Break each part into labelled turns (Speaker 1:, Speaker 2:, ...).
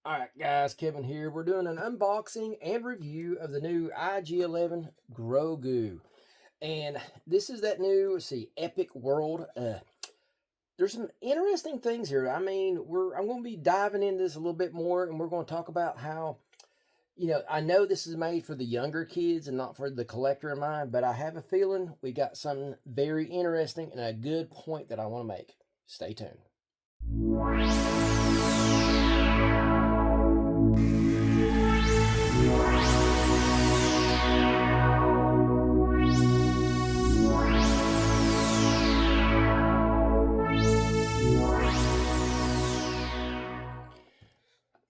Speaker 1: Alright guys, Kevin here. We're doing an unboxing and review of the new IG-11 Grogu. And this is that new, let's see, Epic World. There's some interesting things here. I mean, I'm going to be diving into this a little bit more, and we're going to talk about how, I know this is made for the younger kids and not for the collector in mind, but I have a feeling we got something very interesting and a good point that I want to make. Stay tuned.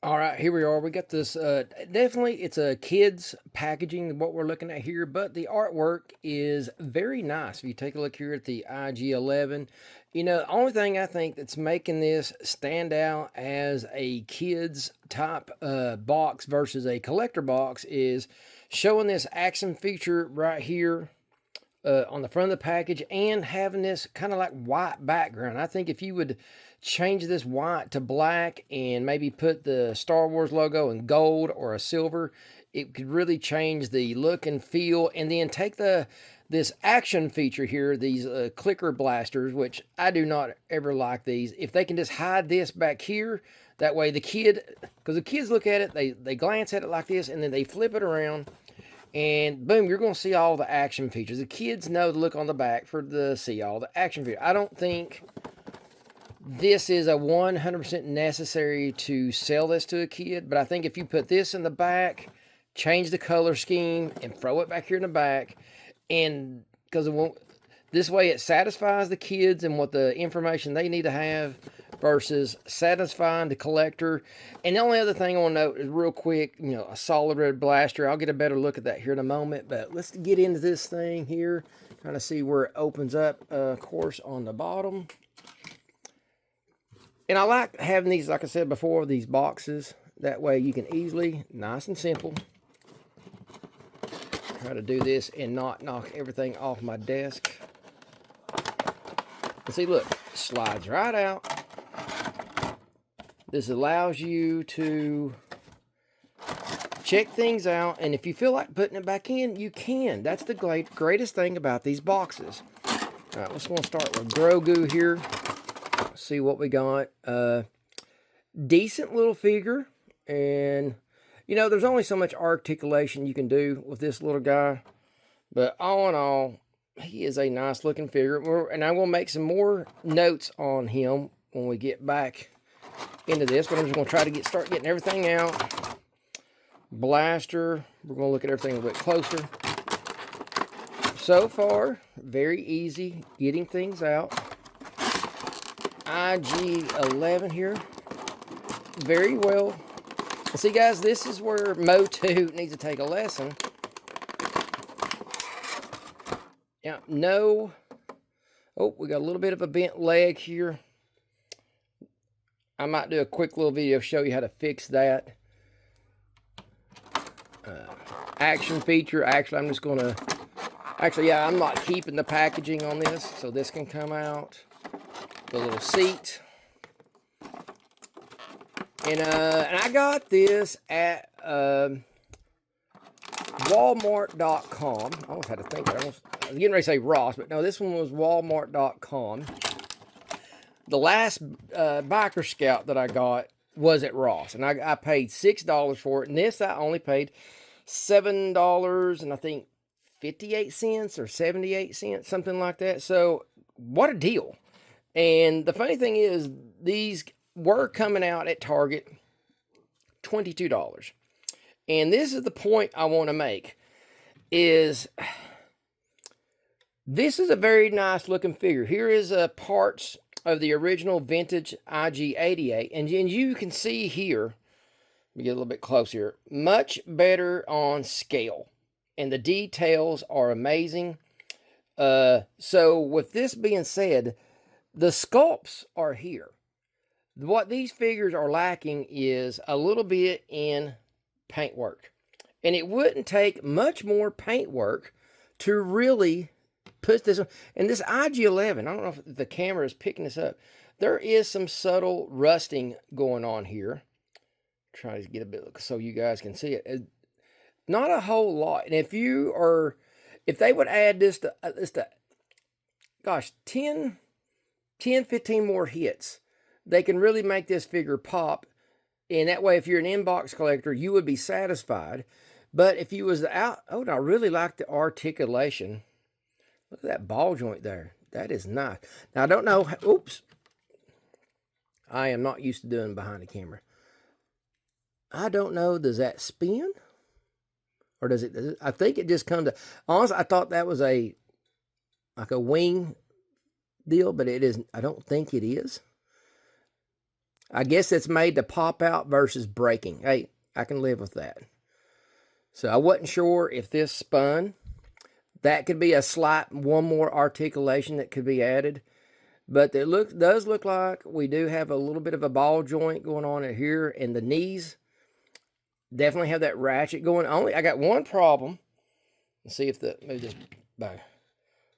Speaker 1: All right, here we are. We got this, definitely it's a kid's packaging, what we're looking at here, but the artwork is very nice. If you take a look here at the IG-11, the only thing I think that's making this stand out as a kid's type box versus a collector box is showing this action feature right here on the front of the package and having this kind of like white background. I think if you would change this white to black and maybe put the Star Wars logo in gold or a silver, it could really change the look and feel. And then take this action feature here, these clicker blasters, which I do not ever like these. If they can just hide this back here, that way the kid, because the kids look at it, they glance at it like this, and then they flip it around, and boom, you're going to see all the action features. The kids know to look on the back for the see all the action features. I don't think this is a 100% necessary to sell this to a kid, but I think if you put this in the back, change the color scheme, and throw it back here in the back, and because it won't, this way it satisfies the kids and what the information they need to have versus satisfying the collector. And the only other thing I want to note is real quick, a solid red blaster. I'll get a better look at that here in a moment, but let's get into this thing here, kind of see where it opens up, of course, on the bottom. And I like having these, like I said before, these boxes. That way you can easily, nice and simple, try to do this and not knock everything off my desk. And see, look, slides right out. This allows you to check things out, and if you feel like putting it back in, you can. That's the greatest thing about these boxes. All right, let's go start with Grogu here. Let's see what we got. Decent little figure, and there's only so much articulation you can do with this little guy, but all in all, he is a nice looking figure. And I'm going to make some more notes on him when we get back into this, but I'm just going to try to start getting everything out. Blaster, we're going to look at everything a bit closer. So far, very easy getting things out. IG-11 here, very well. See guys, this is where Mo2 needs to take a lesson. Yeah, no. Oh, we got a little bit of a bent leg here. I might do a quick little video show you how to fix that. Action feature. Actually, I'm just going to... Actually, yeah, I'm not keeping the packaging on this, so this can come out. The little seat. And I got this at walmaert.com. I almost had to think that. I was getting ready to say Ross, but no, this one was walmart.com. The last Biker Scout that I got was at Ross, and I paid $6 for it. And this I only paid $7 and I think 58 cents or 78 cents, something like that. So what a deal. And the funny thing is, these were coming out at Target $22. And this is the point I want to make, is this is a very nice looking figure. Here is parts of the original vintage IG-88, and you can see here, let me get a little bit closer, much better on scale, and the details are amazing. So with this being said, the sculpts are here. What these figures are lacking is a little bit in paint work, and it wouldn't take much more paint work to really put this on. And this IG-11, I don't know if the camera is picking this up, there is some subtle rusting going on here. Try to get a bit so you guys can see it. Not a whole lot. And if they would add this to, gosh, 10, 15 more hits, they can really make this figure pop. And that way, if you're an inbox collector, you would be satisfied. But if you was out, oh, and I really like the articulation. Look at that ball joint there. That is nice. Now, I don't know. Oops. I am not used to doing behind the camera. I don't know. Does that spin? Or does it? I think it just comes to. Honestly, I thought that was like a wing deal, but it isn't. I don't think it is. I guess it's made to pop out versus breaking. Hey, I can live with that. So I wasn't sure if this spun. That could be a slight one more articulation that could be added. But it does look like we do have a little bit of a ball joint going on in here, and the knees definitely have that ratchet going. I got one problem. Let's see if move this back.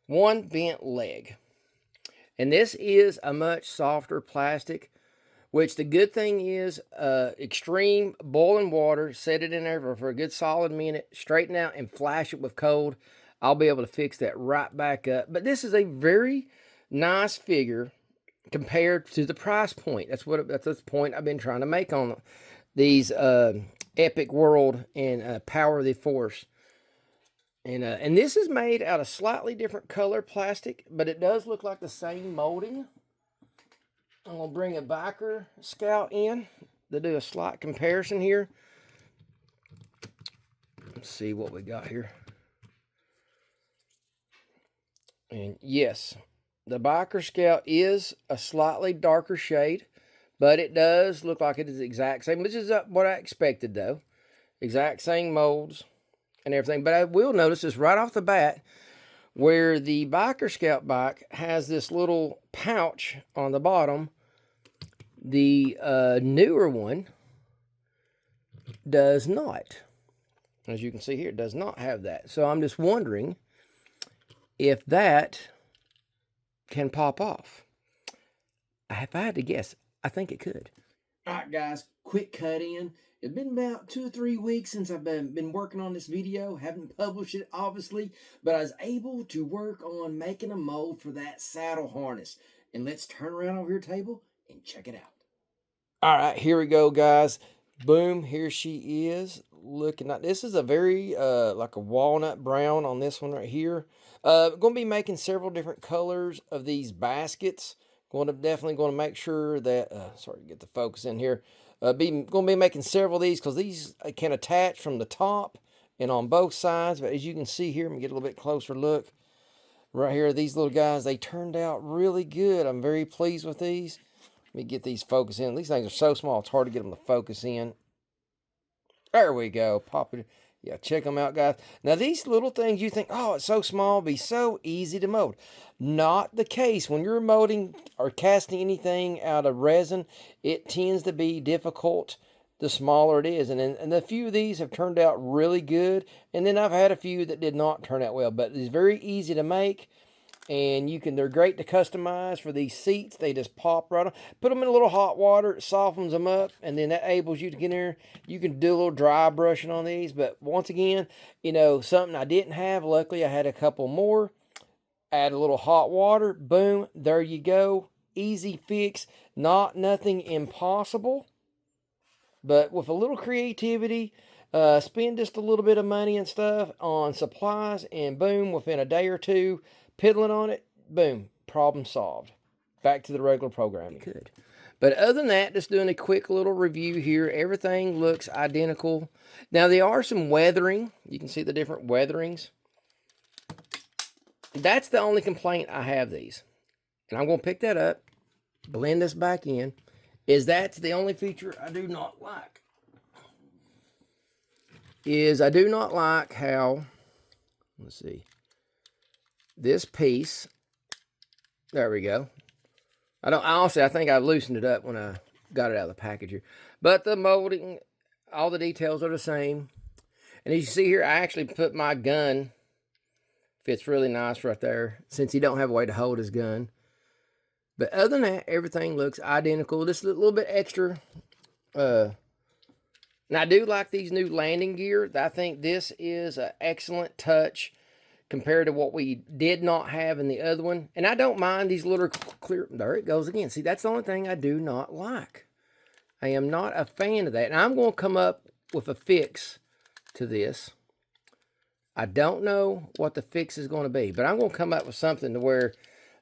Speaker 1: One bent leg. And this is a much softer plastic, which the good thing is extreme boiling water, set it in there for a good solid minute, straighten out and flash it with cold. I'll be able to fix that right back up. But this is a very nice figure compared to the price point. That's the point I've been trying to make on these Epic World and Power of the Force. And this is made out of slightly different color plastic, but it does look like the same molding. I'm going to bring a biker scout in to do a slight comparison here. Let's see what we got here. And yes, the biker scout is a slightly darker shade, but it does look like it is the exact same, which is what I expected though. Exact same molds and everything. But I will notice this right off the bat, where the biker scout bike has this little pouch on the bottom. The newer one does not. As you can see here, it does not have that. So I'm just wondering if that can pop off. If I had to guess, I think it could. All right, guys, quick cut in. It's been about 2 or 3 weeks since I've been working on this video. Haven't published it, obviously, but I was able to work on making a mold for that saddle harness. And let's turn around over here table and check it out. All right, here we go, guys. Boom, here she is. Looking like this is a very like a walnut brown on this one right here. Going to be making several different colors of these baskets. Definitely going to make sure that sorry to get the focus in here. Going to be making several of these because these can attach from the top and on both sides. But as you can see here, let me get a little bit closer look. Right here, these little guys, they turned out really good. I'm very pleased with these. Let me get these focus in. These things are so small, it's hard to get them to focus in. There we go. Pop it. Yeah, check them out, guys. Now, these little things, you think, oh, it's so small, it'll be so easy to mold. Not the case. When you're molding or casting anything out of resin, it tends to be difficult the smaller it is. And a few of these have turned out really good. And then I've had a few that did not turn out well. But it's very easy to make. And they're great to customize for these seats. They just pop right on. Put them in a little hot water, it softens them up, and then that enables you to get in there. You can do a little dry brushing on these. But once again, something I didn't have. Luckily, I had a couple more. Add a little hot water. Boom. There you go. Easy fix. Nothing impossible. But with a little creativity, spend just a little bit of money and stuff on supplies, and boom, within a day or two, piddling on it, boom, problem solved. Back to the regular programming. Good. But other than that, just doing a quick little review here. Everything looks identical. Now, there are some weathering. You can see the different weatherings. That's the only complaint I have these. And I'm going to pick that up, blend this back in. That's the only feature I do not like. I do not like how, let's see, this piece, there we go. I think I loosened it up when I got it out of the package here. But the molding, all the details are the same. And as you see here, I actually put my gun, fits really nice right there, since he don't have a way to hold his gun. But other than that, everything looks identical. Just a little bit extra And I do like these new landing gear. I think this is an excellent touch compared to what we did not have in the other one. And I don't mind these little clear, there it goes again. See, that's the only thing I do not like. I am not a fan of that. And I'm going to come up with a fix to this. I don't know what the fix is going to be, but I'm going to come up with something to where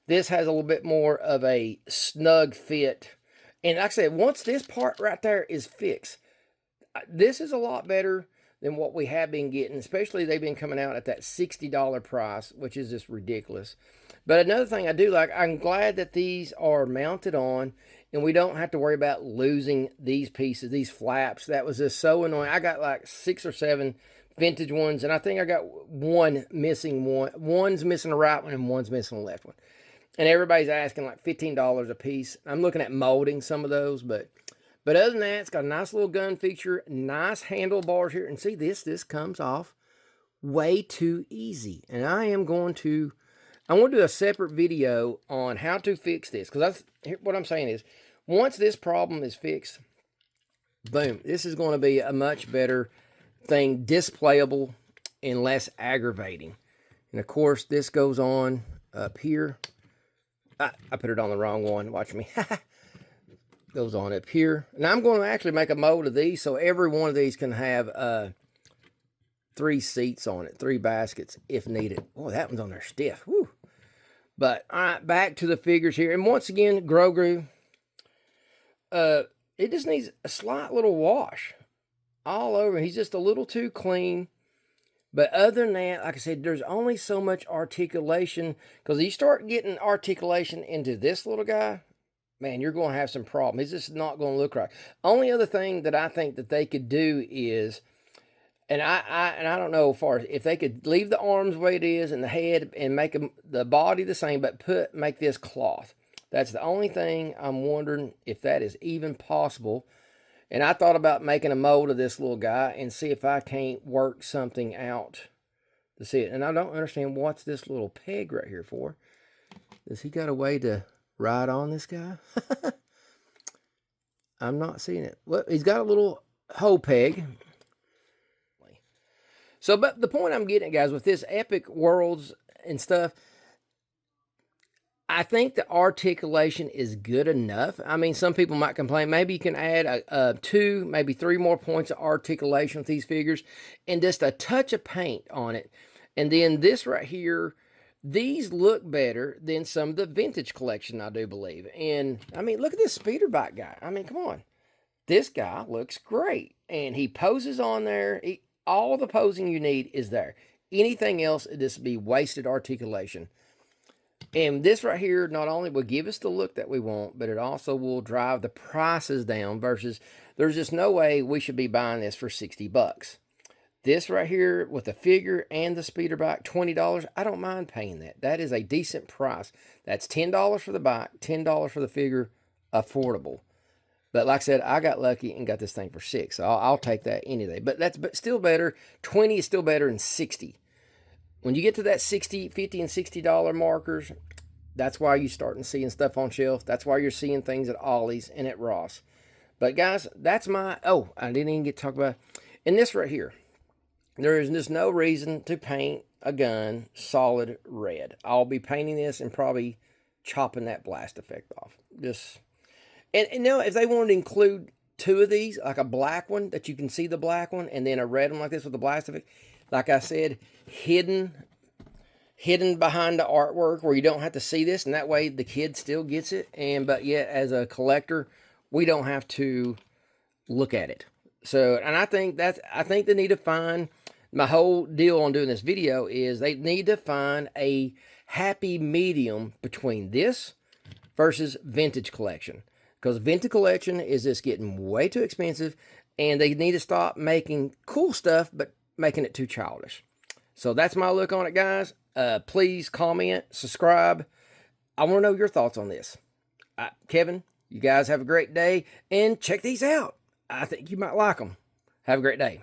Speaker 1: this has a little bit more of a snug fit. And like I said, once this part right there is fixed, this is a lot better than what we have been getting, especially they've been coming out at that $60 price, which is just ridiculous. But another thing I do like, I'm glad that these are mounted on and we don't have to worry about losing these pieces, these flaps. That was just so annoying. I got like 6 or 7 vintage ones, and I think I got one missing one. One's missing the right one and one's missing the left one. And everybody's asking like $15 a piece. I'm looking at molding some of those, but other than that, it's got a nice little gun feature, nice handlebars here. And see, this comes off way too easy. And I want to do a separate video on how to fix this. Because what I'm saying is, once this problem is fixed, boom, this is going to be a much better thing, displayable and less aggravating. And of course, this goes on up here. I put it on the wrong one. Watch me. Goes on up here. And I'm going to actually make a mold of these so every one of these can have 3 seats on it, 3 baskets if needed. Oh, that one's on there stiff. Woo. But all right, back to the figures here. And once again, Grogu, it just needs a slight little wash all over. He's just a little too clean. But other than that, like I said, there's only so much articulation. Because you start getting articulation into this little guy, man, you're going to have some problems. It's just not going to look right. Only other thing that I think that they could do is, and I don't know if they could leave the arms the way it is and the head and make the body the same, but make this cloth. That's the only thing I'm wondering if that is even possible. And I thought about making a mold of this little guy and see if I can't work something out to see it. And I don't understand what's this little peg right here for. Does he got a way to ride on this guy? I'm not seeing it. Well, he's got a little hoe peg. So, but the point I'm getting at, guys, with this Epic Worlds and stuff, I think the articulation is good enough. I mean, some people might complain. Maybe you can add 2, maybe 3 more points of articulation with these figures and just a touch of paint on it. And then this right here, these look better than some of the vintage collection, I do believe. And, I mean, look at this speeder bike guy. I mean, come on. This guy looks great. And he poses on there. All the posing you need is there. Anything else, it just be wasted articulation. And this right here not only will give us the look that we want, but it also will drive the prices down versus there's just no way we should be buying this for $60. This right here with the figure and the speeder bike, $20, I don't mind paying that. That is a decent price. That's $10 for the bike, $10 for the figure, affordable. But like I said, I got lucky and got this thing for $6. So I'll take that any day. But still better. 20 is still better than 60. When you get to that 60, 50, and $60 markers, that's why you're starting seeing stuff on shelf. That's why you're seeing things at Ollie's and at Ross. But guys, that's I didn't even get to talk about. And this right here, there is just no reason to paint a gun solid red. I'll be painting this and probably chopping that blast effect off. And now, if they wanted to include 2 of these, like a black one that you can see the black one, and then a red one like this with the blast effect, like I said, hidden behind the artwork where you don't have to see this, and that way the kid still gets it. But yet, as a collector, we don't have to look at it. So, and I think they need to find. My whole deal on doing this video is they need to find a happy medium between this versus vintage collection. Because vintage collection is just getting way too expensive, and they need to stop making cool stuff, but making it too childish. So that's my look on it, guys. Please comment, subscribe. I want to know your thoughts on this. Kevin, you guys have a great day, and check these out. I think you might like them. Have a great day.